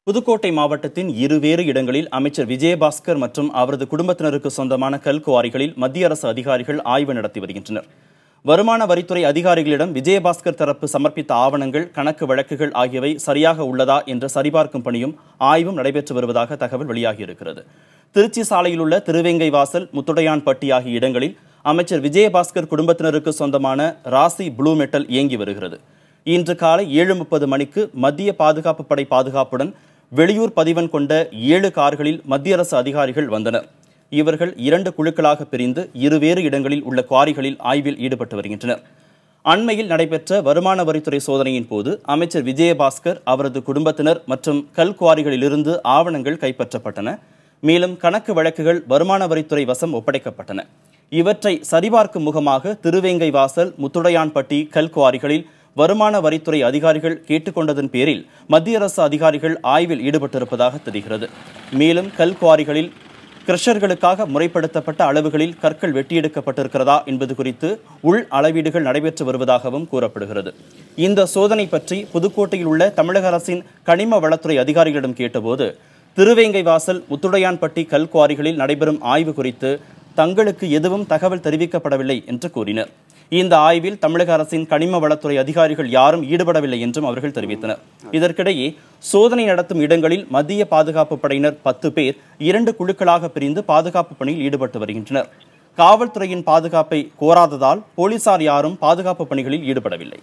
புதுக்கோட்டை மாவட்டத்தின் இருவேறு இடங்களில் அமைச்சர் விஜயபாஸ்கர் மற்றும் அவரது குடும்பத்தினருக்கு சொந்தமான கல்குவாரிகளில் மத்திய அரசு அதிகாரிகள் ஆய்வு நடத்தி வருகின்றனர். வருமான வரித்துறை அதிகாரிகளிடம் விஜயபாஸ்கர் தரப்பு சமர்ப்பித்த ஆவணங்கள், கணக்கு வழக்குகள் ஆகியவை சரியாக உள்ளதா என்ற சரிபார்க்கும் பணியும் ஆய்வும் நடைபெற்று வருவதாக தகவல் வெளியாகியிருக்கிறது. திருச்சி சாலையில் உள்ள திருவேங்கைவாசல், முத்துடையான்பட்டி ஆகிய இடங்களில் அமைச்சர் விஜயபாஸ்கர் குடும்பத்தினருக்கு சொந்தமான ராசி ப்ளூ மெட்டல் இயங்கி வருகிறது. இன்று காலை 7:30 மணிக்கு மத்திய பாதுகாப்பு படை பாதுகாப்புடன் வெளியூர் பதிவன் கொண்ட 7 கார்களில் மத்திய அரசு அதிகாரிகள் வந்தனர். இவர்கள் 2 குழுக்களாக பிரிந்து இருவேறு இடங்களில் உள்ள குவாரிகளில் ஆய்வில் ஈடுபட்டு வருகின்றனர். அண்மையில் நடைபெற்ற வருமான வரித்துறை சோதனையின் போது அமைச்சர் விஜயபாஸ்கர், அவரது குடும்பத்தினர் மற்றும் கல்குவாரிகளிலிருந்து ஆவணங்கள் கைப்பற்றப்பட்டன. மேலும் கணக்கு வழக்குகள் வருமான வரித்துறை வசம் ஒப்படைக்கப்பட்டன. இவற்றை சரிபார்க்கும் முகமாக திருவேங்கைவாசல், முத்துடையான்பட்டி கல்குவாரிகளில் வருமான வரித்துறை அதிகாரிகள் கேட்டுக்கொண்டதன் பேரில் மத்திய அரசு அதிகாரிகள் ஆய்வில் ஈடுபட்டிருப்பதாக தெரிகிறது. மேலும் கல்குவாரிகளில் கிரஷர்களுக்காக முறைப்படுத்தப்பட்ட அளவுகளில் கற்கள் வெட்டியெடுக்கப்பட்டிருக்கிறதா என்பது குறித்து உள் அளவீடுகள் நடைபெற்று வருவதாகவும் கூறப்படுகிறது. இந்த சோதனை பற்றி புதுக்கோட்டையில் உள்ள தமிழக அரசின் கனிம வளத்துறை அதிகாரிகளிடம் கேட்டபோது, திருவேங்கைவாசல், முத்துடையான்பட்டி கல்குவாரிகளில் நடைபெறும் ஆய்வு குறித்து தங்களுக்கு எதுவும் தகவல் தெரிவிக்கப்படவில்லை என்று கூறினர். இந்த ஆய்வில் தமிழக அரசின் கனிம வளத்துறை அதிகாரிகள் யாரும் ஈடுபடவில்லை என்றும் அவர்கள் தெரிவித்தனர். இதற்கிடையே சோதனை நடத்தும் இடங்களில் மத்திய பாதுகாப்பு படையினர் 10 பேர் 2 குழுக்களாக பிரிந்து பாதுகாப்பு பணியில் ஈடுபட்டு வருகின்றனர். காவல்துறையின் பாதுகாப்பை கோராததால் போலீசார் யாரும் பாதுகாப்பு பணிகளில் ஈடுபடவில்லை.